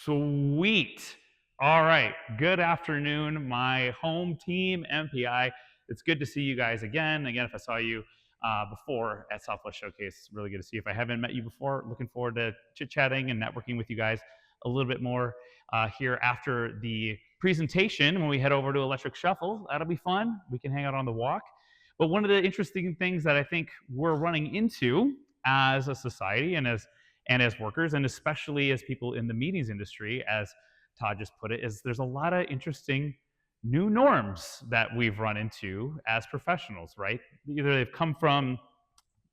Sweet. All right. Good afternoon, my home team, MPI. It's good to see you guys again. Again, if I saw you before at Southwest Showcase, it's really good to see you. If I haven't met you before, looking forward to chit-chatting and networking with you guys a little bit more here after the presentation when we head over to Electric Shuffle. That'll be fun. We can hang out on the walk. But one of the interesting things that I think we're running into as a society and as workers, and especially as people in the meetings industry, as Todd just put it, is there's a lot of interesting new norms that we've run into as professionals, right? Either they've come from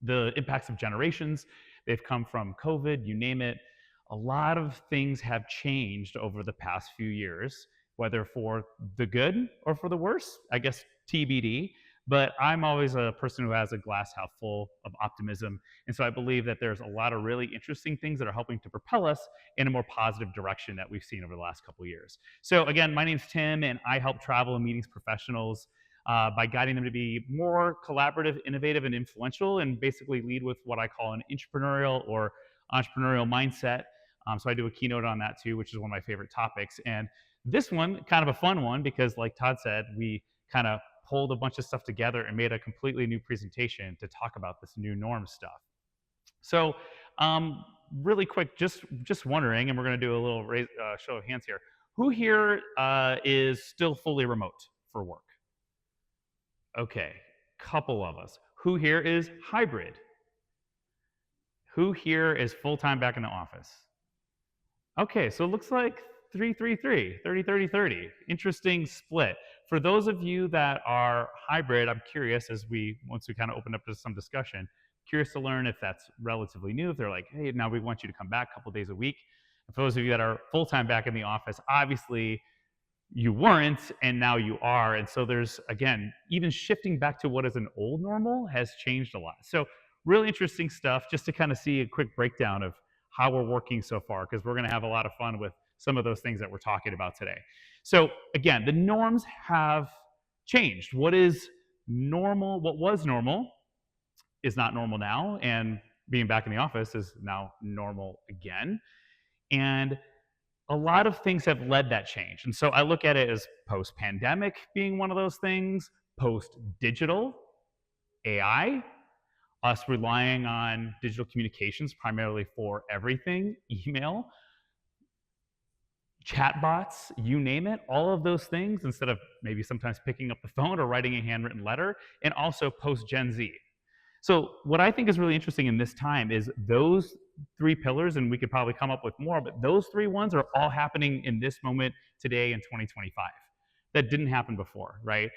the impacts of generations, they've come from COVID, you name it. A lot of things have changed over the past few years, whether for the good or for the worse, I guess TBD. But I'm always a person who has a glass half full of optimism. And so I believe that there's a lot of really interesting things that are helping to propel us in a more positive direction that we've seen over the last couple of years. So again, my name's Tim, and I help travel and meetings professionals by guiding them to be more collaborative, innovative, and influential, and basically lead with what I call an entrepreneurial mindset. So I do a keynote on that too, which is one of my favorite topics. And this one, kind of a fun one, because like Todd said, we kind of pulled a bunch of stuff together and made a completely new presentation to talk about this new norm stuff. So really quick, just wondering, and we're going to do a little show of hands here. Who here is still fully remote for work? Okay, couple of us. Who here is hybrid? Who here is full-time back in the office? Okay, so it looks like 3-3-3, 30-30-30. Interesting split. For those of you that are hybrid, I'm curious, once we kind of open up to some discussion, curious to learn if that's relatively new, if they're like, hey, now we want you to come back a couple days a week. And for those of you that are full-time back in the office, obviously you weren't, and now you are. And so there's, again, even shifting back to what is an old normal has changed a lot. So really interesting stuff, just to kind of see a quick breakdown of how we're working so far, because we're going to have a lot of fun with some of those things that we're talking about today. So again, the norms have changed. What is normal, what was normal is not normal now, and being back in the office is now normal again. And a lot of things have led that change. And so I look at it as post-pandemic being one of those things, post-digital, AI, us relying on digital communications primarily for everything, email, chatbots, you name it, all of those things, instead of maybe sometimes picking up the phone or writing a handwritten letter, and also post-Gen Z. So what I think is really interesting in this time is those three pillars, and we could probably come up with more, but those three ones are all happening in this moment today in 2025. That didn't happen before, right?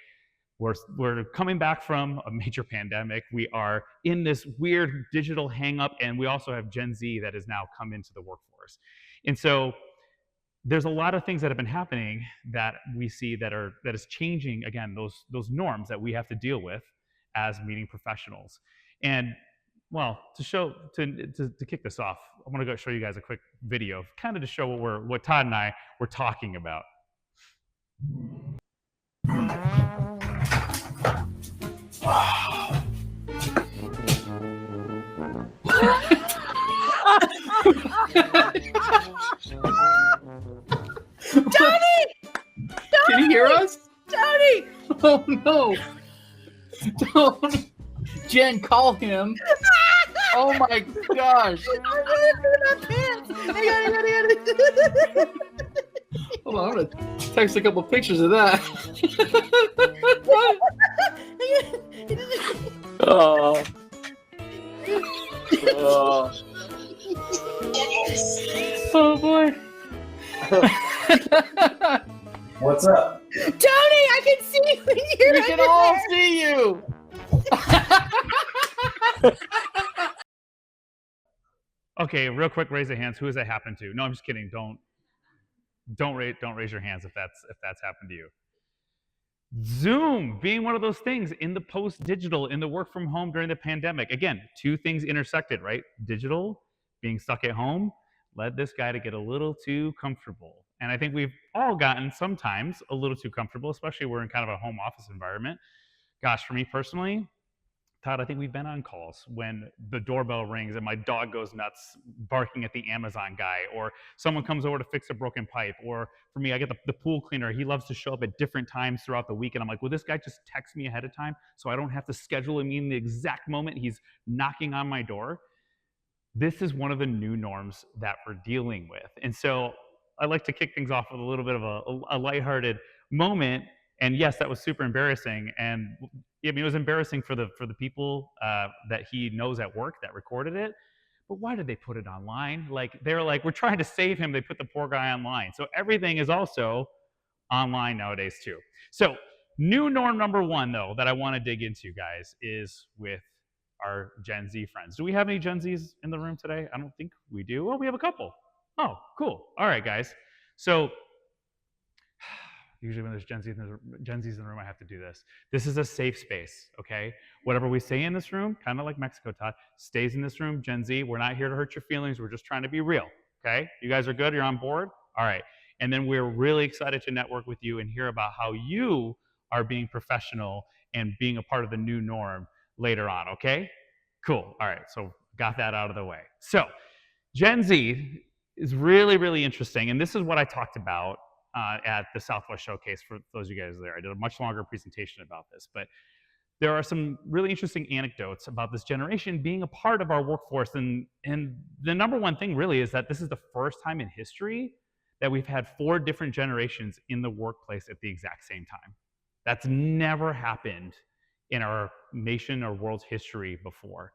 We're coming back from a major pandemic. We are in this weird digital hang-up, and we also have Gen Z that has now come into the workforce. And so there's a lot of things that have been happening that we see that is changing, again, those norms that we have to deal with as meeting professionals. And well, to kick this off, I want to go show you guys a quick video, kind of to show what Todd and I were talking about. Tony! Can you hear us? Tony! Oh no! Don't, Jen, call him. Oh my gosh! Hold on, I'm gonna text a couple pictures of that. Oh. Oh. Oh boy. What's up? Tony, I can see you in here. We can all see you. Okay, real quick, raise the hands. Who has that happened to? No, I'm just kidding. Don't raise your hands if that's happened to you. Zoom being one of those things in the post-digital, in the work from home during the pandemic. Again, two things intersected, right? Digital, being stuck at home, led this guy to get a little too comfortable. And I think we've all gotten sometimes a little too comfortable, especially we're in kind of a home office environment. Gosh, for me personally, Todd, I think we've been on calls when the doorbell rings and my dog goes nuts barking at the Amazon guy, or someone comes over to fix a broken pipe, or for me, I get the pool cleaner. He loves to show up at different times throughout the week, and I'm like, will this guy just text me ahead of time so I don't have to schedule a meeting the exact moment he's knocking on my door? This is one of the new norms that we're dealing with. And so I like to kick things off with a little bit of a lighthearted moment. And yes, that was super embarrassing. And I mean, it was embarrassing for the people that he knows at work that recorded it. But why did they put it online? Like, they're like, we're trying to save him. They put the poor guy online. So everything is also online nowadays too. So new norm number one, though, that I want to dig into, guys, is with our Gen Z friends. Do we have any Gen Zs in the room today? I don't think we do. Oh, we have a couple. Oh, cool. All right, guys. So usually when there's Gen Zs in the room, I have to do this. This is a safe space, okay? Whatever we say in this room, kind of like Mexico, Todd, stays in this room. Gen Z, we're not here to hurt your feelings. We're just trying to be real, okay? You guys are good? You're on board? All right. And then we're really excited to network with you and hear about how you are being professional and being a part of the new norm later on, okay? Cool. All right. So got that out of the way. So Gen Z is really, really interesting. And this is what I talked about at the Southwest Showcase for those of you guys there. I did a much longer presentation about this, but there are some really interesting anecdotes about this generation being a part of our workforce. And the number one thing really is that this is the first time in history that we've had 4 different generations in the workplace at the exact same time. That's never happened in our nation or world's history before.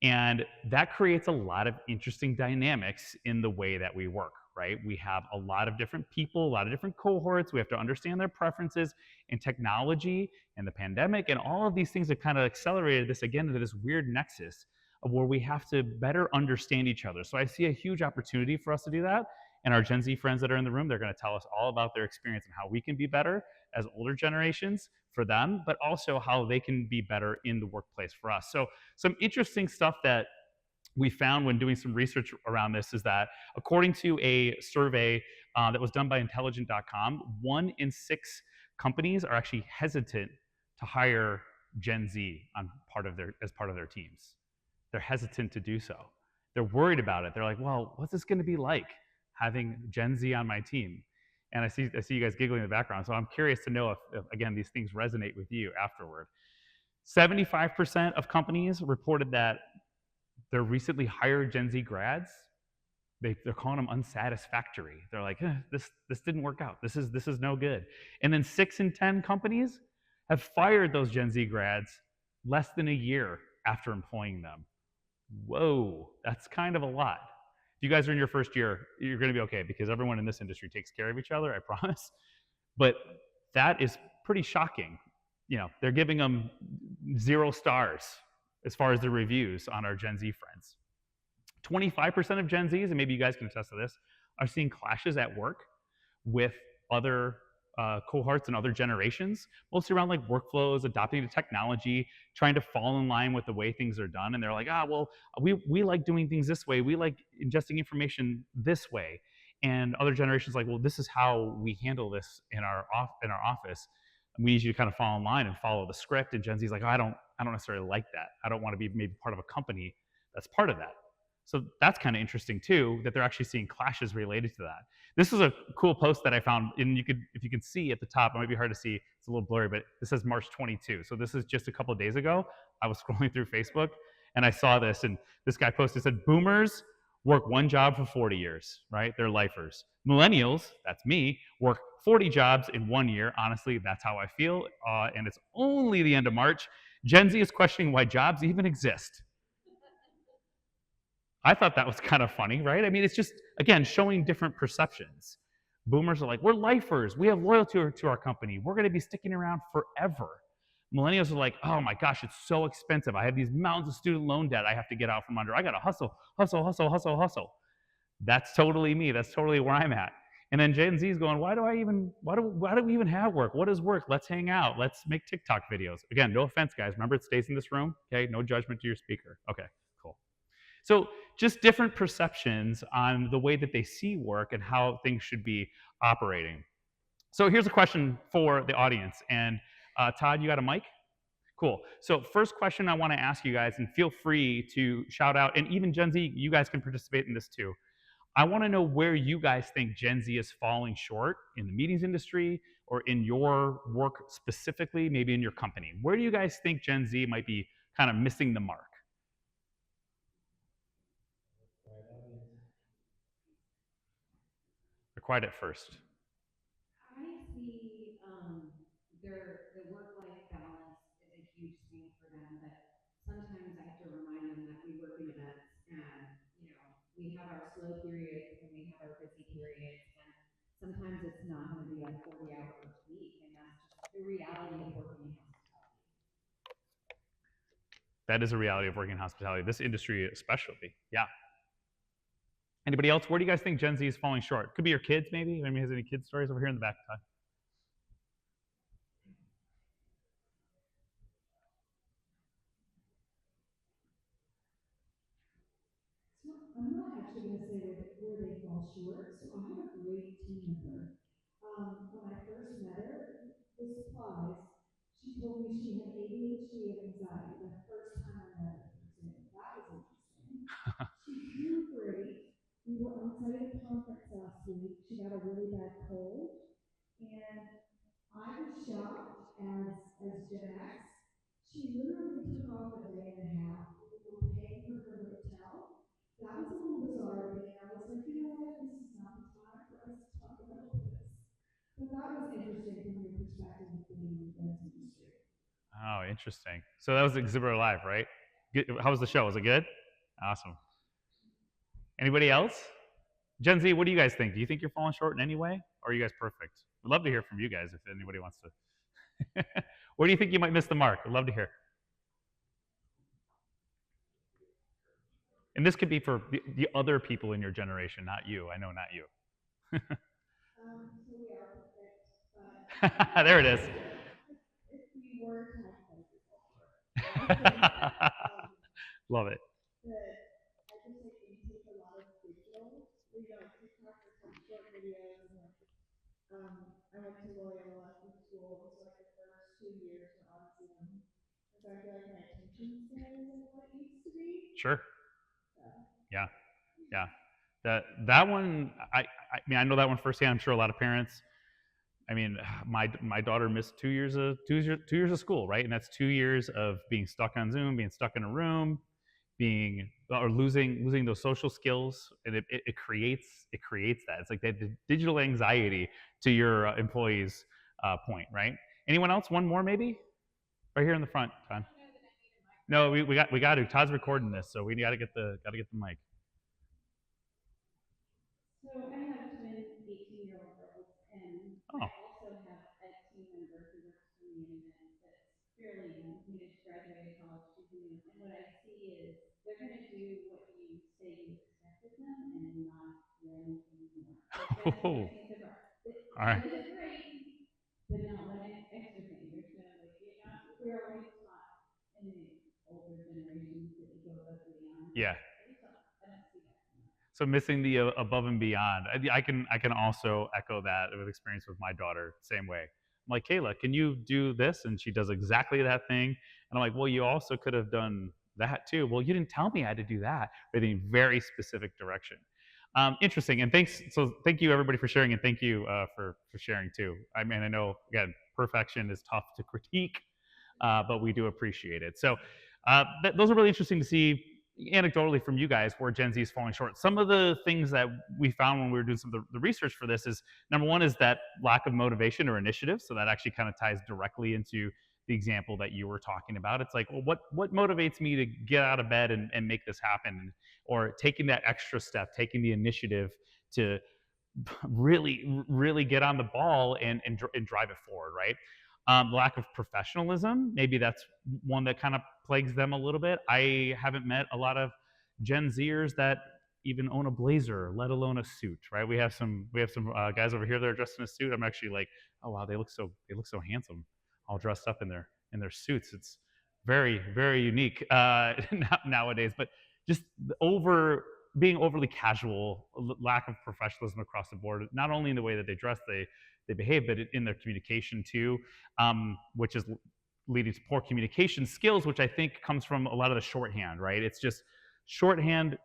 And that creates a lot of interesting dynamics in the way that we work, right? We have a lot of different people, a lot of different cohorts. We have to understand their preferences, and technology and the pandemic and all of these things have kind of accelerated this again into this weird nexus of where we have to better understand each other. So I see a huge opportunity for us to do that. And our Gen Z friends that are in the room, they're going to tell us all about their experience and how we can be better as older generations for them, but also how they can be better in the workplace for us. So some interesting stuff that we found when doing some research around this is that according to a survey that was done by intelligent.com, 1 in 6 companies are actually hesitant to hire Gen Z as part of their teams. They're hesitant to do so. They're worried about it. They're like, well, what's this going to be like having Gen Z on my team? And I see you guys giggling in the background, so I'm curious to know if again, these things resonate with you afterward. 75% of companies reported that their recently hired Gen Z grads, they're calling them unsatisfactory. They're like, this didn't work out. This is no good. And then 6 in 10 companies have fired those Gen Z grads less than a year after employing them. Whoa, that's kind of a lot. If you guys are in your first year, you're going to be okay because everyone in this industry takes care of each other, I promise. But that is pretty shocking. You know, they're giving them 0 stars as far as the reviews on our Gen Z friends. 25% of Gen Zs, and maybe you guys can attest to this, are seeing clashes at work with other cohorts and other generations, mostly around like workflows, adopting to technology, trying to fall in line with the way things are done. And they're like, well, we like doing things this way. We like ingesting information this way. And other generations like, well, this is how we handle this in our office. And we need you to kind of fall in line and follow the script. And Gen Z's like, I don't necessarily like that. I don't want to be maybe part of a company that's part of that. So that's kind of interesting too, that they're actually seeing clashes related to that. This is a cool post that I found, and if you can see at the top, it might be hard to see, it's a little blurry, but it says March 22. So this is just a couple of days ago. I was scrolling through Facebook and I saw this, and this guy posted, said, boomers work 1 job for 40 years, right? They're lifers. Millennials, that's me, work 40 jobs in 1 year. Honestly, that's how I feel, and it's only the end of March. Gen Z is questioning why jobs even exist. I thought that was kind of funny, right? I mean, it's just, again, showing different perceptions. Boomers are like, we're lifers. We have loyalty to our company. We're going to be sticking around forever. Millennials are like, oh my gosh, it's so expensive. I have these mountains of student loan debt I have to get out from under. I got to hustle. That's totally me. That's totally where I'm at. And then Gen Z is going, why do we even have work? What is work? Let's hang out. Let's make TikTok videos. Again, no offense, guys. Remember, it stays in this room. Okay, no judgment to your speaker. Okay, cool. So just different perceptions on the way that they see work and how things should be operating. So here's a question for the audience. And Todd, you got a mic? Cool. So first question I want to ask you guys, and feel free to shout out, and even Gen Z, you guys can participate in this too. I want to know where you guys think Gen Z is falling short in the meetings industry or in your work specifically, maybe in your company. Where do you guys think Gen Z might be kind of missing the mark? They're quiet at first. I see their work-life balance is a huge thing for them, but sometimes I have to remind them that we work in events and we have our slow periods and we have our busy periods, and sometimes it's not going to be a 40-hour week, and that's just the reality of working in hospitality. That is a reality of working in hospitality, this industry especially. Yeah. Anybody else? Where do you guys think Gen Z is falling short? Could be your kids, maybe. Anybody has any kid stories over here in the back? Todd? So I'm not actually going to say where they fall short. So I have a great team member. When I first met her, the supplies, she told me she had ADHD and anxiety the first time I met her. That was interesting. She's doing great. We were outside at a conference last week. She got a really bad cold, and I was shocked as Gen X. She literally took off a day and a half. We were paying for her hotel. That was a little bizarre to me. I was like, you know what? This is not the time for us to talk about this. But that was interesting from your perspective of being in the events industry. Oh, interesting. So that was Exhibitor Live, right? How was the show? Was it good? Awesome. Anybody else? Gen Z, what do you guys think? Do you think you're falling short in any way? Or are you guys perfect? We'd love to hear from you guys if anybody wants to. Where do you think you might miss the mark? I'd love to hear. And this could be for the other people in your generation, not you. I know, not you. So we are perfect, There it is. if we were to have focus Love it. I just like we take a lot of digital, TikTok or some short videos. And, I went to Loyola school, so like the first 2 years were on Zoom. So I feel like my attention span isn't what it used to be. Sure. Yeah. Yeah. That one, I mean, I know that one firsthand. I'm sure a lot of parents. I mean, my daughter missed 2 years of school, right? And that's 2 years of being stuck on Zoom, being stuck in a room, losing those social skills, and it creates that. It's like that digital anxiety to your employees' point, right? Anyone else? One more, maybe? Right here in the front, Todd. No, we got to. Todd's recording this, so we got to get the mic. So I have twin 18-year-old girls, and I also have a team member who works for me in events that's fairly young. She graduated college. She's new, and what I see is they're going to do what you say you expect of them, and not learn anything more. All right. This is great, but not one extra thing. They're just going to we're always taught in the older generations that you go above and beyond. Yeah. I don't see that. So missing the above and beyond. I can also echo that with experience with my daughter. Same way. I'm like, Kayla, can you do this? And she does exactly that thing. And I'm like, well, you also could have done that too. Well, you didn't tell me I had to do that. But in a very specific direction. Interesting. And thank you everybody for sharing, and thank you for sharing too. I mean, I know again, perfection is tough to critique, but we do appreciate it. So those are really interesting to see anecdotally from you guys where Gen Z is falling short. Some of the things that we found when we were doing some of the research for this is, number one is that lack of motivation or initiative. So that actually kind of ties directly into the example that you were talking about. It's like, well, what motivates me to get out of bed and make this happen? Or taking that extra step, taking the initiative to really get on the ball and drive it forward, right? Lack of professionalism, maybe that's one that kind of plagues them a little bit. I haven't met a lot of Gen Zers that even own a blazer, let alone a suit, right? We have some guys over here that are dressed in a suit. I'm actually like, oh wow, they look so handsome, all dressed up in their suits. It's very, very unique nowadays. But just being overly casual, lack of professionalism across the board, not only in the way that they dress, they behave, but in their communication too, which is leading to poor communication skills, which I think comes from a lot of the shorthand, right? It's just shorthand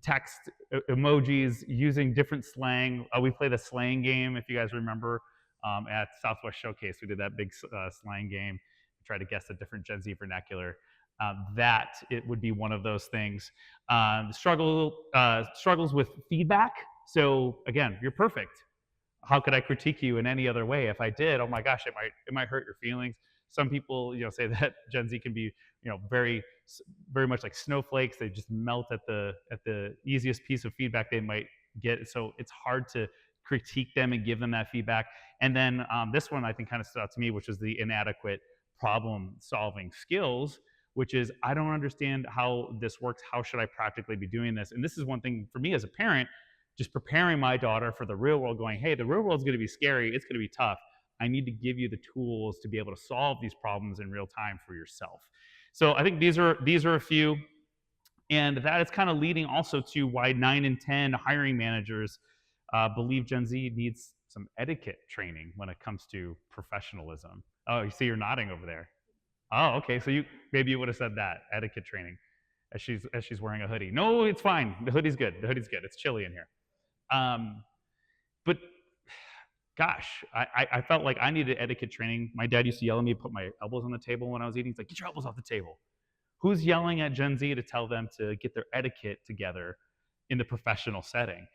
text emojis using different slang. We play the slang game, if you guys remember, at Southwest Showcase. We did that big slang game, try to guess a different Gen Z vernacular. That it would be one of those things. Struggles with feedback. So again, you're perfect. How could I critique you in any other way? If I did, oh my gosh, it might hurt your feelings. Some people, say that Gen Z can be, very much like snowflakes. They just melt at the easiest piece of feedback they might get. So it's hard to critique them and give them that feedback. And then this one I think kind of stood out to me, which is the inadequate problem-solving skills, which is I don't understand how this works. How should I practically be doing this? And this is one thing for me as a parent, just preparing my daughter for the real world, going, hey, the real world's going to be scary. It's going to be tough. I need to give you the tools to be able to solve these problems in real time for yourself. So I think these are a few. And that is kind of leading also to why 9 in 10 hiring managers believe Gen Z needs some etiquette training when it comes to professionalism. Oh, you see you're nodding over there. Oh, okay. So maybe you would have said that, etiquette training, as she's wearing a hoodie. No, it's fine. The hoodie's good. It's chilly in here. But gosh, I felt like I needed etiquette training. My dad used to yell at me, put my elbows on the table when I was eating. He's like, get your elbows off the table. Who's yelling at Gen Z to tell them to get their etiquette together in the professional setting?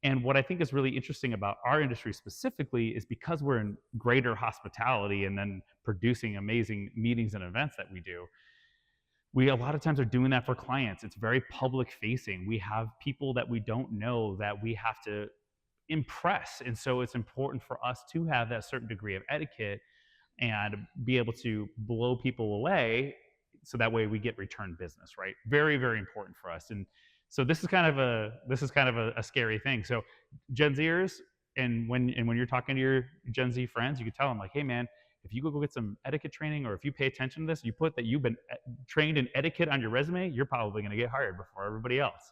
And what I think is really interesting about our industry specifically is because we're in greater hospitality and then producing amazing meetings and events that we do, we a lot of times are doing that for clients. It's very public facing. We have people that we don't know that we have to impress. And so it's important for us to have that certain degree of etiquette and be able to blow people away so that way we get return business, right? Very, very important for us. And so this is kind of a scary thing. So Gen Zers, and when you're talking to your Gen Z friends, you can tell them like, hey man, if you go get some etiquette training, or if you pay attention to this, you put that you've been trained in etiquette on your resume, you're probably going to get hired before everybody else.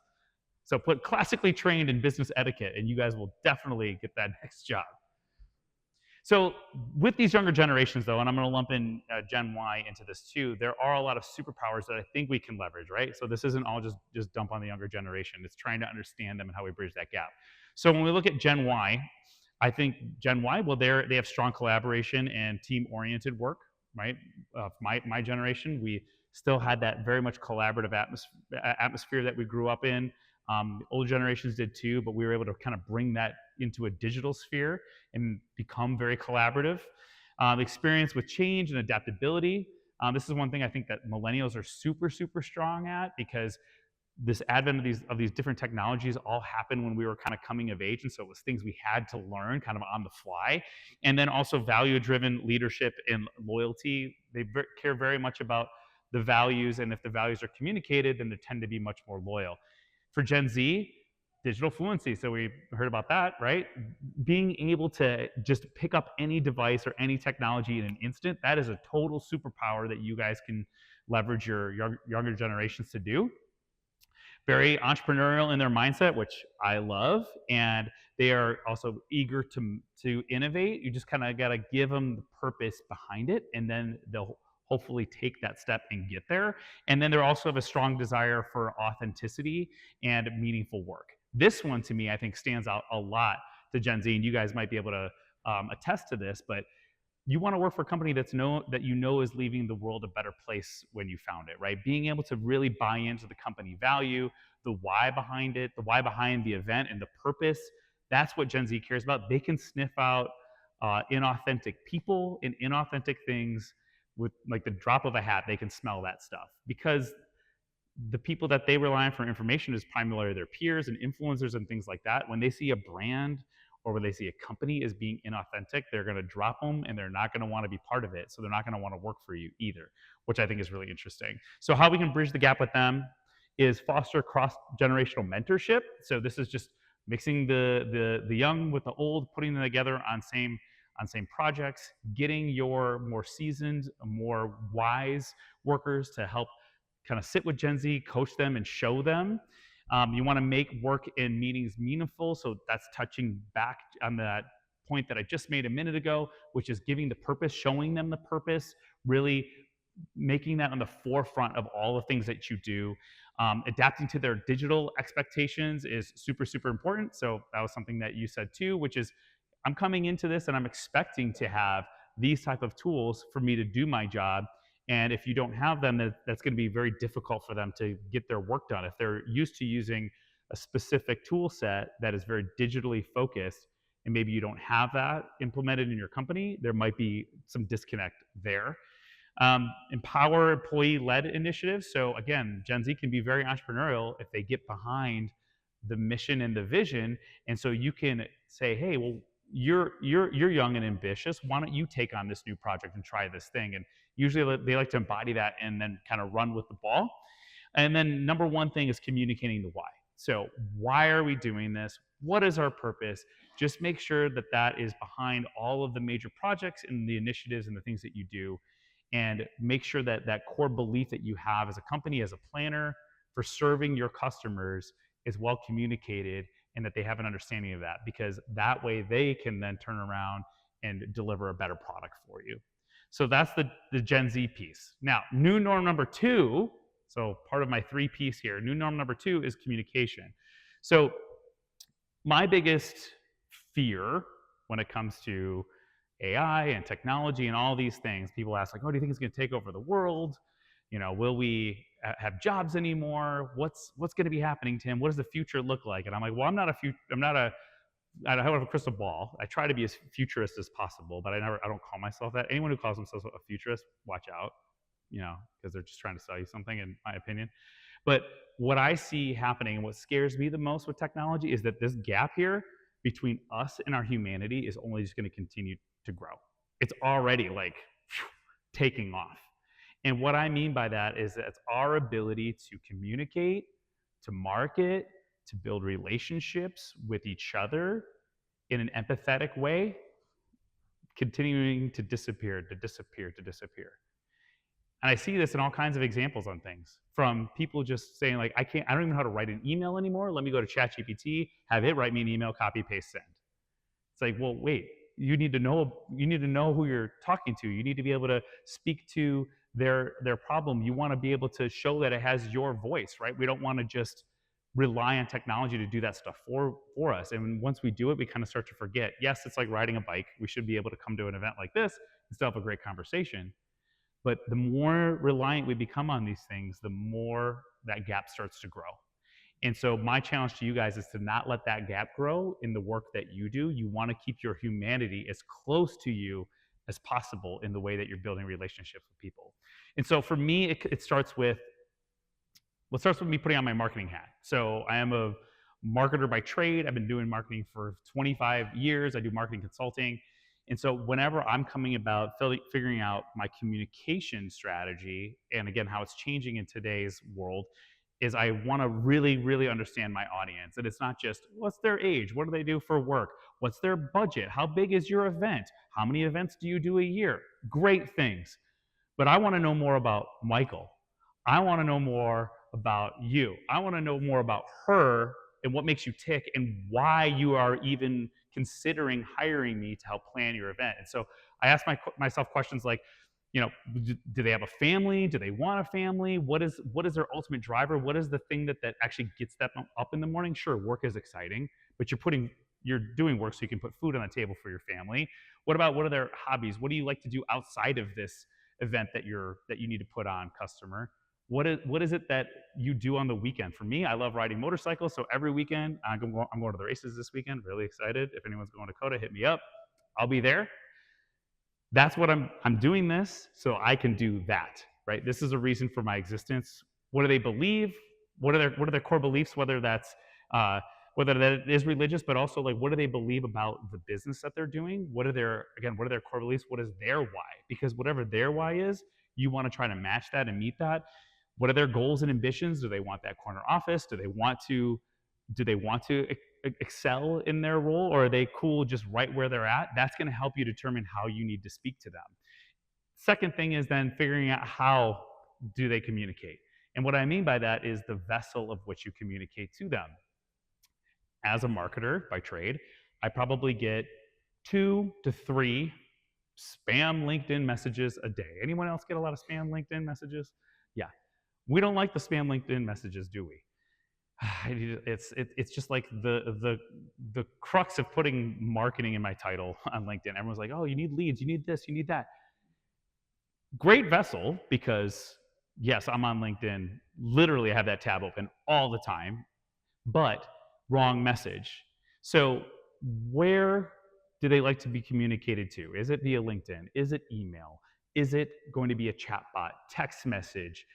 So put classically trained in business etiquette, and you guys will definitely get that next job. So with these younger generations, though, and I'm going to lump in Gen Y into this too, there are a lot of superpowers that I think we can leverage, right? So this isn't all just dump on the younger generation. It's trying to understand them and how we bridge that gap. So when we look at Gen Y, I think Gen Y, well, they have strong collaboration and team-oriented work, right? My generation, we still had that very much collaborative atmosphere that we grew up in. Older generations did too, but we were able to kind of bring that into a digital sphere and become very collaborative. Experience with change and adaptability. This is one thing I think that millennials are super, super strong at, because this advent of these different technologies all happened when we were kind of coming of age, and so it was things we had to learn kind of on the fly. And then also value-driven leadership and loyalty. They care very much about the values, and if the values are communicated, then they tend to be much more loyal. For Gen Z, digital fluency. So we heard about that, right? Being able to just pick up any device or any technology in an instant, that is a total superpower that you guys can leverage your younger generations to do. Very entrepreneurial in their mindset, which I love, and they are also eager to innovate. You just kind of got to give them the purpose behind it, and then they'll hopefully take that step and get there. And then they also have a strong desire for authenticity and meaningful work. This one, to me, I think stands out a lot to Gen Z, and you guys might be able to attest to this, but you want to work for a company that you know is leaving the world a better place when you found it, right? Being able to really buy into the company value, the why behind it, the why behind the event, and the purpose. That's what Gen Z cares about. They can sniff out inauthentic people and inauthentic things with like the drop of a hat. They can smell that stuff, because the people that they rely on for information is primarily their peers and influencers and things like that. When they see a brand or when they see a company is being inauthentic, they're going to drop them, and they're not going to want to be part of it. So they're not going to want to work for you either, which I think is really interesting. So how we can bridge the gap with them is foster cross-generational mentorship. So this is just mixing the young with the old, putting them together on same projects, getting your more seasoned, more wise workers to help kind of sit with Gen Z, coach them, and show them. You want to make work and meetings meaningful. So that's touching back on that point that I just made a minute ago, which is giving the purpose, showing them the purpose, really making that on the forefront of all the things that you do. Adapting to their digital expectations is super, super important. So that was something that you said too, which is I'm coming into this and I'm expecting to have these type of tools for me to do my job. And if you don't have them, that's going to be very difficult for them to get their work done. If they're used to using a specific tool set that is very digitally focused, and maybe you don't have that implemented in your company, there might be some disconnect there. Empower employee-led initiatives. So again, Gen Z can be very entrepreneurial if they get behind the mission and the vision. And so you can say, hey, well, you're young and ambitious. Why don't you take on this new project and try this thing? And usually they like to embody that and then kind of run with the ball. And then number one thing is communicating the why. So why are we doing this? What is our purpose? Just make sure that that is behind all of the major projects and the initiatives and the things that you do. And make sure that that core belief that you have as a company, as a planner for serving your customers is well communicated and that they have an understanding of that, because that way they can then turn around and deliver a better product for you. So that's the Gen Z piece. Now, new norm number two, so part of my 3 piece here, new norm number 2 is communication. So my biggest fear when it comes to AI and technology and all these things, people ask like, oh, do you think it's going to take over the world? You know, will we have jobs anymore? What's going to be happening, Tim? What does the future look like? And I'm like, well, I don't have a crystal ball. I try to be as futurist as possible, but I don't call myself that. Anyone who calls themselves a futurist, watch out, you know, because they're just trying to sell you something, in my opinion. But what I see happening and what scares me the most with technology is that this gap here between us and our humanity is only just going to continue to grow. It's already like taking off. And what I mean by that is that it's our ability to communicate, to market, to build relationships with each other in an empathetic way, continuing to disappear, to disappear, to disappear. And I see this in all kinds of examples on things, from people just saying like, I don't even know how to write an email anymore. Let me go to ChatGPT, have it write me an email, copy, paste, send. It's like, well, wait, you need to know who you're talking to. You need to be able to speak to their problem. You want to be able to show that it has your voice, right? We don't want to just rely on technology to do that stuff for us. And once we do it, we kind of start to forget. Yes, it's like riding a bike. We should be able to come to an event like this and still have a great conversation. But the more reliant we become on these things, the more that gap starts to grow. And so my challenge to you guys is to not let that gap grow in the work that you do. You want to keep your humanity as close to you as possible in the way that you're building relationships with people. And so for me, it starts with me putting on my marketing hat. So I am a marketer by trade. I've been doing marketing for 25 years. I do marketing consulting. And so whenever I'm coming about figuring out my communication strategy, and again, how it's changing in today's world, is I want to really, really understand my audience. And it's not just, what's their age? What do they do for work? What's their budget? How big is your event? How many events do you do a year? Great things. But I want to know more about Michael. I want to know more about you. I want to know more about her and what makes you tick and why you are even considering hiring me to help plan your event. And so I ask myself questions like, you know, do they have a family? Do they want a family? What is their ultimate driver? What is the thing that actually gets them up in the morning? Sure, work is exciting, but you're doing work so you can put food on the table for your family. What are their hobbies? What do you like to do outside of this event that you need to put on, customer? What is it that you do on the weekend? For me, I love riding motorcycles, so every weekend I'm going to the races this weekend. Really excited. If anyone's going to Coda, hit me up. I'll be there. That's what I'm doing this so I can do that, right? This is a reason for my existence. What do they believe? What are their core beliefs? Whether that is religious, but also like, what do they believe about the business that they're doing? What are their core beliefs? What is their why? Because whatever their why is, you want to try to match that and meet that. What are their goals and ambitions? Do they want that corner office? Do they want to excel in their role, or are they cool just right where they're at? That's going to help you determine how you need to speak to them. Second thing is then figuring out how do they communicate. And what I mean by that is the vessel of which you communicate to them. As a marketer by trade, I probably get 2 to 3 spam LinkedIn messages a day. Anyone else get a lot of spam LinkedIn messages? Yeah. We don't like the spam LinkedIn messages, do we? It's just like the crux of putting marketing in my title on LinkedIn. Everyone's like, oh, you need leads, you need this, you need that. Great vessel, because yes, I'm on LinkedIn. Literally, I have that tab open all the time, but wrong message. So where do they like to be communicated to? Is it via LinkedIn? Is it email? Is it going to be a chatbot, text message,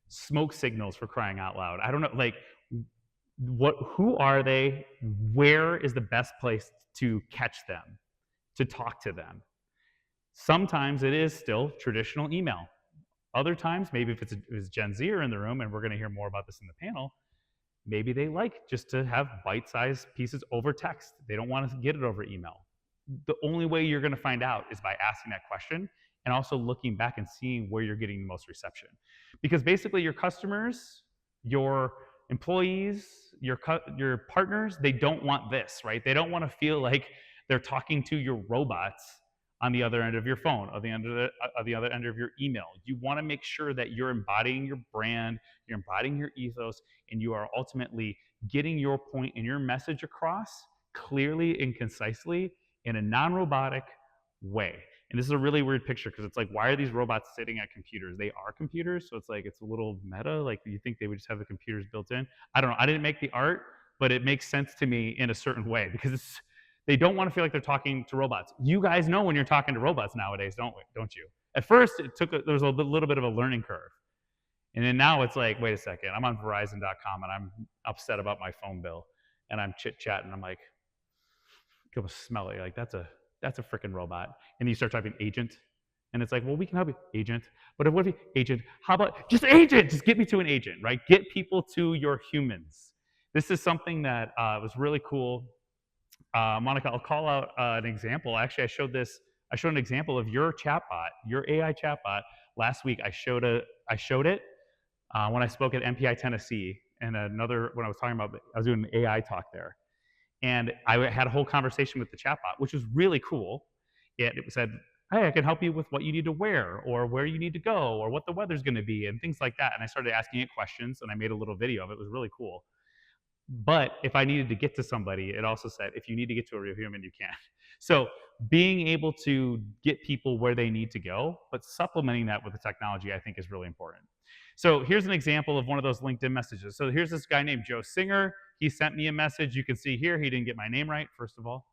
smoke signals, for crying out loud? I don't know. Like, who are they? Where is the best place to catch them, to talk to them? Sometimes it is still traditional email. Other times, maybe if it's Gen Zer in the room, and we're going to hear more about this in the panel, maybe they like just to have bite-sized pieces over text. They don't want to get it over email. The only way you're going to find out is by asking that question and also looking back and seeing where you're getting the most reception. Because basically your customers, your employees, your partners, they don't want this, right? They don't want to feel like they're talking to your robots on the other end of your phone, or the other end of your email. You want to make sure that you're embodying your brand, you're embodying your ethos, and you are ultimately getting your point and your message across clearly and concisely in a non-robotic way. And this is a really weird picture, because it's like, why are these robots sitting at computers? They are computers, so it's like, it's a little meta. Like, you think they would just have the computers built in? I don't know. I didn't make the art, but it makes sense to me in a certain way, because they don't want to feel like they're talking to robots. You guys know when you're talking to robots nowadays, don't you? At first, there was a little bit of a learning curve. And then now it's like, wait a second, I'm on Verizon.com and I'm upset about my phone bill. And I'm chit-chatting. I'm like, go smell it. You're like, that's a freaking robot. And you start typing agent. And it's like, well, we can help you, agent. But what if you, agent, how about just agent? Just get me to an agent, right? Get people to your humans. This is something that was really cool. Monica, I'll call out an example. Actually, I showed an example of your chatbot, your AI chatbot last week. I showed it when I spoke at MPI Tennessee, and when I was talking about, I was doing an AI talk there. And I had a whole conversation with the chatbot, which was really cool. It said, hey, I can help you with what you need to wear, or where you need to go, or what the weather's going to be, and things like that. And I started asking it questions, and I made a little video of it. It was really cool. But if I needed to get to somebody, it also said, if you need to get to a real human, you can. So being able to get people where they need to go, but supplementing that with the technology, I think is really important. So here's an example of one of those LinkedIn messages. So here's this guy named Joe Singer. He sent me a message. You can see here, he didn't get my name right, first of all.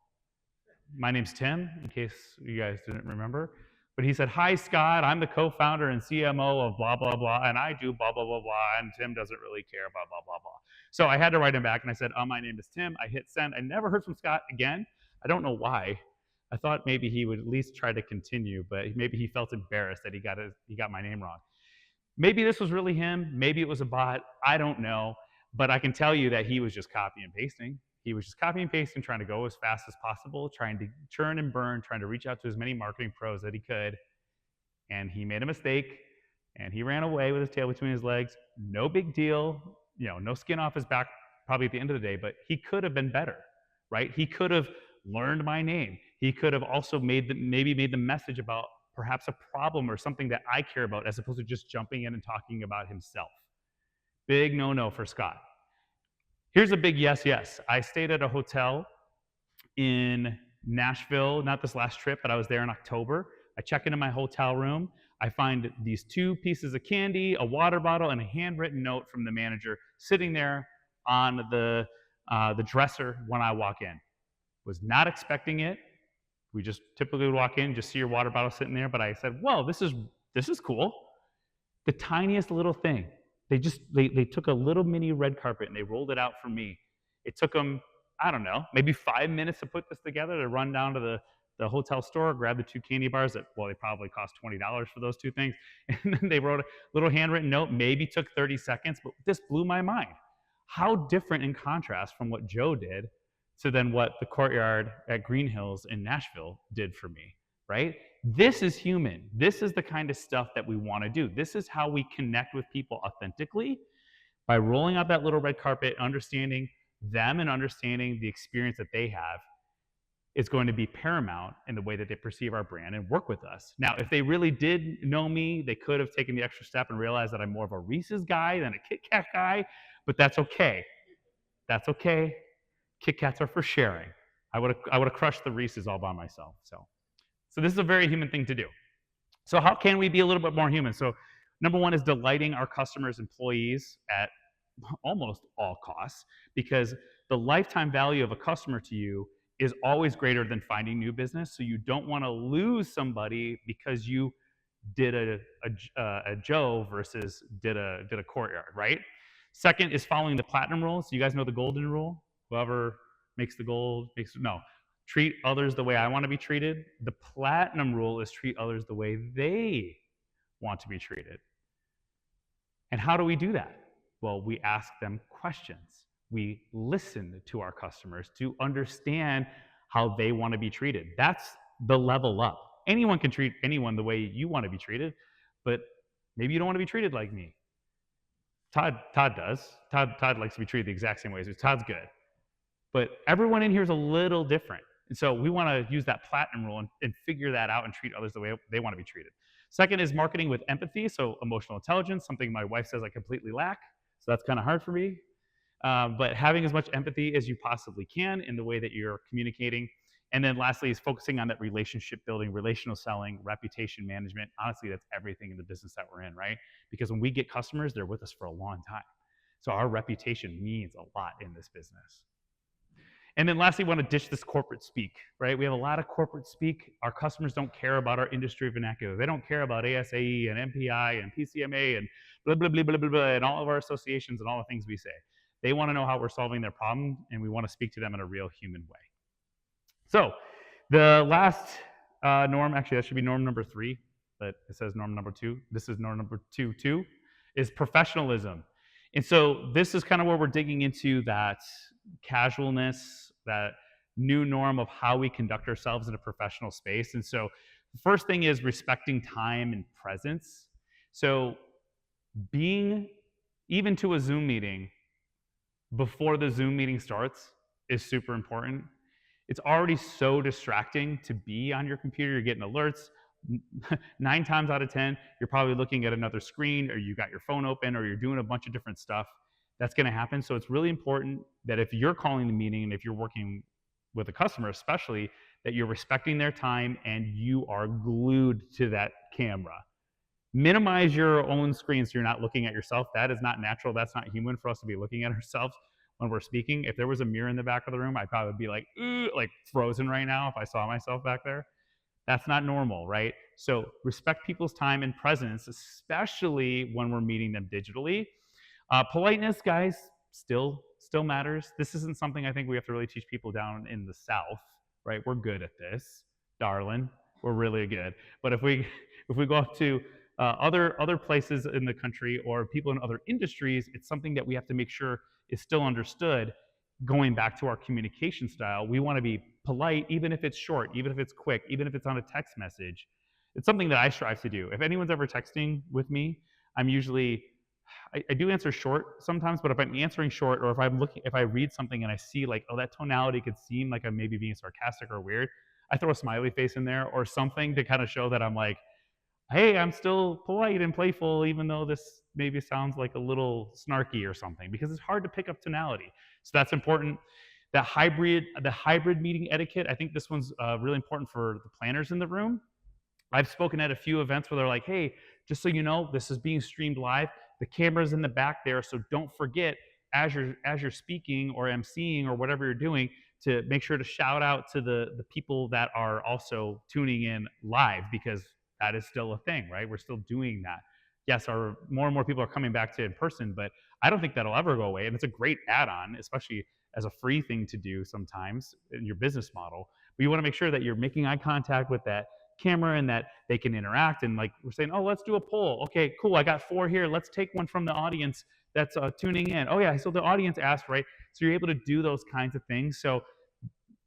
My name's Tim, in case you guys didn't remember. But he said, hi, Scott, I'm the co-founder and CMO of blah, blah, blah, and I do blah, blah, blah, blah, and Tim doesn't really care, blah, blah, blah, blah. So I had to write him back, and I said, my name is Tim. I hit send. I never heard from Scott again. I don't know why. I thought maybe he would at least try to continue, but maybe he felt embarrassed that he got my name wrong. Maybe this was really him. Maybe it was a bot. I don't know. But I can tell you that he was just copy and pasting. He was just copy and pasting, trying to go as fast as possible, trying to churn and burn, trying to reach out to as many marketing pros that he could. And he made a mistake, and he ran away with his tail between his legs. No big deal. No skin off his back probably at the end of the day, but he could have been better, right? He could have learned my name. He could have also maybe made the message about perhaps a problem or something that I care about, as opposed to just jumping in and talking about himself. Big no-no for Scott. Here's a big yes, yes. I stayed at a hotel in Nashville, not this last trip, but I was there in October. I check into my hotel room. I find these 2 pieces of candy, a water bottle, and a handwritten note from the manager sitting there on the dresser when I walk in. Was not expecting it. We just typically would walk in, just see your water bottle sitting there. But I said, whoa, this is cool. The tiniest little thing. They took a little mini red carpet and they rolled it out for me. It took them, I don't know, maybe 5 minutes to put this together, to run down to the hotel store, grab the 2 candy bars that, well, they probably cost $20 for those 2 things. And then they wrote a little handwritten note, maybe took 30 seconds, but this blew my mind. How different in contrast from what Joe did to then what the Courtyard at Green Hills in Nashville did for me, right? This is human. This is the kind of stuff that we want to do. This is how we connect with people authentically, by rolling out that little red carpet, understanding them and understanding the experience that they have. is going to be paramount in the way that they perceive our brand and work with us. Now, if they really did know me, they could have taken the extra step and realized that I'm more of a Reese's guy than a Kit Kat guy, but that's okay. That's okay. Kit Kats are for sharing. I would have crushed the Reese's all by myself. So this is a very human thing to do. So how can we be a little bit more human? So number one is delighting our customers, employees at almost all costs, because the lifetime value of a customer to you is always greater than finding new business. So you don't want to lose somebody because you did a Joe versus did a courtyard, right? Second is following the platinum rule. So you guys know the golden rule. Whoever makes the gold treat others the way I want to be treated. The platinum rule is treat others the way they want to be treated. And how do we do that? Well, we ask them questions. We listen to our customers to understand how they want to be treated. That's the level up. Anyone can treat anyone the way you want to be treated, but maybe you don't want to be treated like me. Todd does. Todd likes to be treated the exact same way as me. Todd's good. But everyone in here is a little different. And so we want to use that platinum rule and figure that out and treat others the way they want to be treated. Second is marketing with empathy, so emotional intelligence, something my wife says I completely lack. So that's kind of hard for me. But having as much empathy as you possibly can in the way that you're communicating. And then lastly is focusing on that relationship building, relational selling, reputation management. Honestly, that's everything in the business that we're in, right? Because when we get customers, they're with us for a long time. So our reputation means a lot in this business. And then lastly, we want to ditch this corporate speak, right? We have a lot of corporate speak. Our customers don't care about our industry vernacular. They don't care about ASAE and MPI and PCMA and blah, blah, blah, blah, blah, blah, and all of our associations and all the things we say. They want to know how we're solving their problem, and we want to speak to them in a real human way. So the last norm, actually that should be norm number 3, but it says norm number 2. This is norm number 2 too, is professionalism. And so this is kind of where we're digging into that casualness, that new norm of how we conduct ourselves in a professional space. And so the first thing is respecting time and presence. So being even to a Zoom meeting before the Zoom meeting starts is super important. It's already so distracting to be on your computer. You're getting alerts. 9 times out of 10, you're probably looking at another screen, or you got your phone open, or you're doing a bunch of different stuff. That's going to happen. So it's really important that if you're calling the meeting and if you're working with a customer especially, that you're respecting their time and you are glued to that camera. Minimize your own screen so you're not looking at yourself. That is not natural. That's not human for us to be looking at ourselves when we're speaking. If there was a mirror in the back of the room, I'd probably be like frozen right now if I saw myself back there. That's not normal, right? So respect people's time and presence, especially when we're meeting them digitally. Politeness, guys, still matters. This isn't something I think we have to really teach people down in the South, right? We're good at this, darling. We're really good. But if we go up to other places in the country or people in other industries, it's something that we have to make sure is still understood. Going back to our communication style, we want to be polite, even if it's short, even if it's quick, even if it's on a text message. It's something that I strive to do. If anyone's ever texting with me, I'm usually, I do answer short sometimes, but if I'm answering short, or if I read something and I see like, oh, that tonality could seem like I'm maybe being sarcastic or weird, I throw a smiley face in there or something to kind of show that I'm like, hey, I'm still polite and playful, even though this maybe sounds like a little snarky or something, because it's hard to pick up tonality. So that's important. The hybrid meeting etiquette, I think this one's really important for the planners in the room. I've spoken at a few events where they're like, hey, just so you know, this is being streamed live. The camera's in the back there, so don't forget as you're speaking or emceeing or whatever you're doing to make sure to shout out to the people that are also tuning in live, because that is still a thing, right? We're still doing that. Yes, more and more people are coming back to in person, but I don't think that'll ever go away. And it's a great add-on, especially as a free thing to do sometimes in your business model. But you want to make sure that you're making eye contact with that camera and that they can interact. And like we're saying, oh, let's do a poll. Okay, cool. I got 4 here. Let's take one from the audience that's tuning in. Oh yeah, so the audience asked, right? So you're able to do those kinds of things. So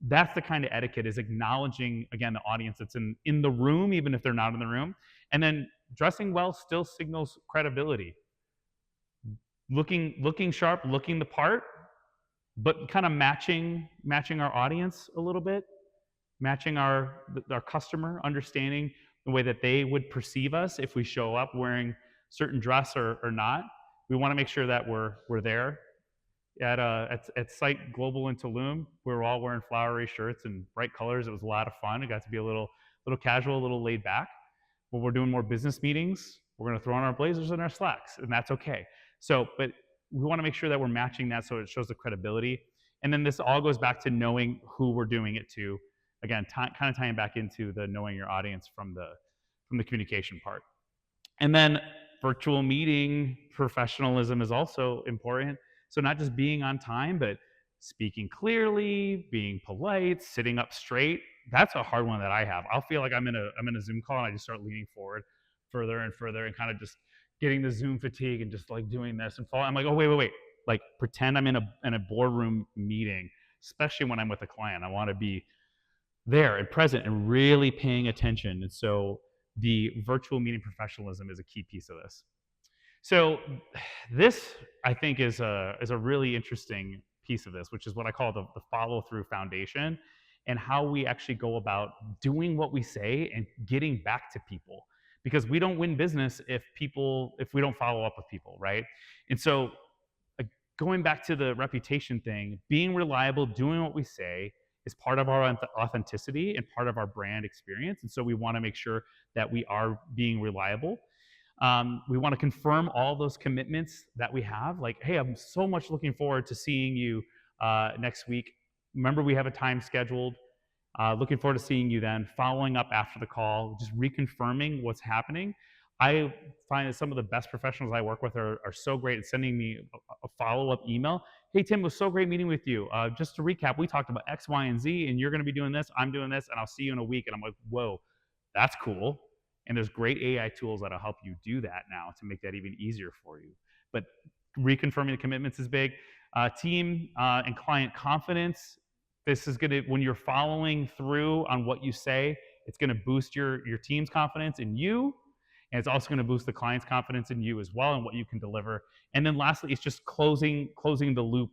that's the kind of etiquette, is acknowledging, again, the audience that's in the room, even if they're not in the room. And then dressing well still signals credibility. Looking sharp, looking the part, but kind of matching our audience a little bit. matching our customer, understanding the way that they would perceive us if we show up wearing certain dress or not. We want to make sure that we're there. At Site Global in Tulum, we were all wearing flowery shirts and bright colors. It was a lot of fun. It got to be a little casual, a little laid back. When we're doing more business meetings, we're going to throw on our blazers and our slacks, and that's okay. So, but we want to make sure that we're matching that so it shows the credibility. And then this all goes back to knowing who we're doing it to. Again, kind of tying back into the knowing your audience from the communication part. And then virtual meeting professionalism is also important. So not just being on time, but speaking clearly, being polite, sitting up straight. That's a hard one that I have. I'll feel like I'm in a Zoom call and I just start leaning forward further and further and kind of just getting the Zoom fatigue and just like doing this and fall. I'm like, oh, wait. Like pretend I'm in a boardroom meeting, especially when I'm with a client. I want to be there and present and really paying attention. And so the virtual meeting professionalism is a key piece of this. So this, I think, is a really interesting piece of this, which is what I call the follow-through foundation, and how we actually go about doing what we say and getting back to people. Because we don't win business if we don't follow up with people, right? And so going back to the reputation thing, being reliable, doing what we say is part of our authenticity and part of our brand experience. And so we want to make sure that we are being reliable. We want to confirm all those commitments that we have. Like, hey, I'm so much looking forward to seeing you next week. Remember, we have a time scheduled. Looking forward to seeing you then. Following up after the call, just reconfirming what's happening. I find that some of the best professionals I work with are so great at sending me a follow-up email. Hey, Tim, it was so great meeting with you. Just to recap, we talked about X, Y, and Z, and you're going to be doing this, I'm doing this, and I'll see you in a week. And I'm like, whoa, that's cool. And there's great AI tools that'll help you do that now to make that even easier for you. But reconfirming the commitments is big. Team and client confidence. This is going to, when you're following through on what you say, it's going to boost your team's confidence in you. And it's also going to boost the client's confidence in you as well and what you can deliver. And then lastly, it's just closing the loop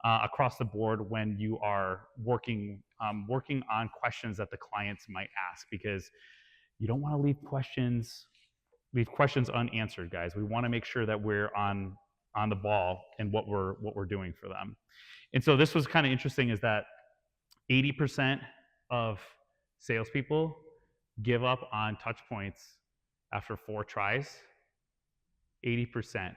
across the board when you are working on questions that the clients might ask, because you don't want to leave questions unanswered, guys. We want to make sure that we're on the ball in what we're doing for them. And so this was kind of interesting, is that 80% of salespeople give up on touch points after 4 tries. 80%.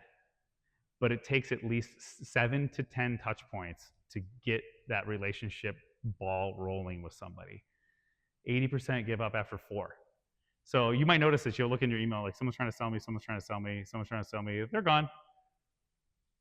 But it takes at least 7 to 10 touch points to get that relationship ball rolling with somebody. 80% give up after 4. So you might notice that you'll look in your email, like, someone's trying to sell me, someone's trying to sell me, someone's trying to sell me, they're gone.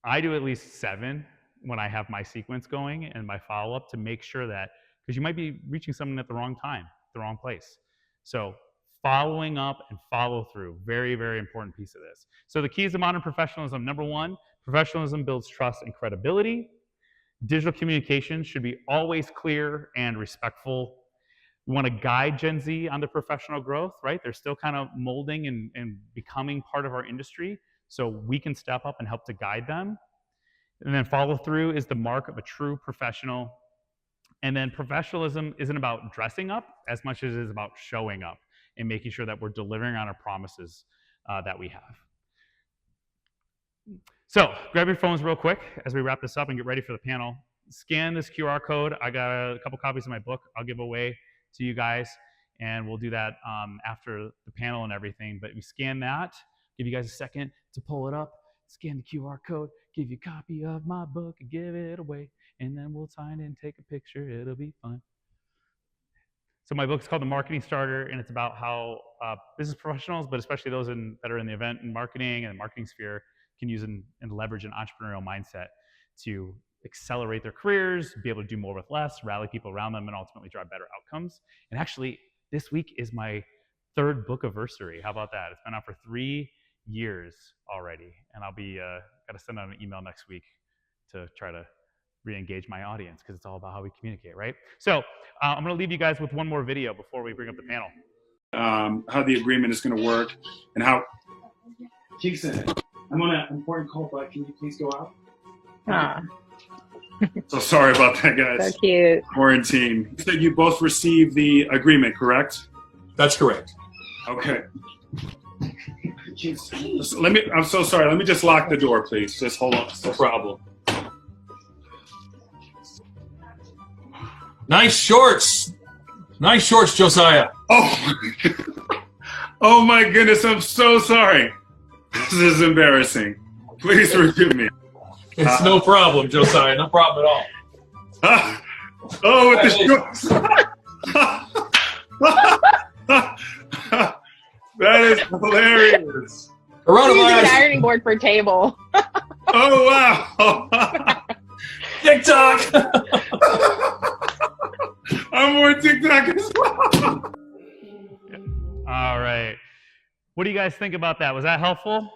I do at least 7 when I have my sequence going and my follow-up, to make sure that, because you might be reaching someone at the wrong time, the wrong place. So following up and follow through, very, very important piece of this. So the keys to modern professionalism: number 1, professionalism builds trust and credibility. Digital communication should be always clear and respectful. We want to guide Gen Z on the professional growth, right? They're still kind of molding and becoming part of our industry, so we can step up and help to guide them. And then follow through is the mark of a true professional. And then professionalism isn't about dressing up as much as it is about showing up and making sure that we're delivering on our promises that we have. So grab your phones real quick as we wrap this up and get ready for the panel. Scan this QR code. I got a couple copies of my book I'll give away to you guys, and we'll do that after the panel and everything. But we scan that, give you guys a second to pull it up, scan the QR code, give you a copy of my book and give it away, and then we'll sign in, take a picture, it'll be fun. So my book is called The Marketing Starter, and it's about how business professionals, but especially those that are in the event and marketing and the marketing sphere, can use and leverage an entrepreneurial mindset to accelerate their careers, be able to do more with less, rally people around them, and ultimately drive better outcomes. And actually, this week is my 3rd book anniversary. How about that? It's been out for 3 years already, and I'll be got to send out an email next week to try to re-engage my audience, because it's all about how we communicate, right? So I'm going to leave you guys with one more video before we bring up the panel. How the agreement is going to work, and how. Jason, I'm on an important call, but can you please go out? So sorry about that, guys. So cute. Quarantine. You said you both received the agreement, correct? That's correct. Okay. I'm so sorry. Let me just lock the door, please. Just hold on. No problem. Nice shorts. Nice shorts, Josiah. Oh, oh my goodness. I'm so sorry. This is embarrassing. Please forgive me. It's no problem, Josiah. No problem at all. Oh, with the shorts. That is hilarious. Use an Coronavirus. ironing board for a table. Oh, wow. TikTok. I'm more TikTok as well. All right. What do you guys think about that? Was that helpful?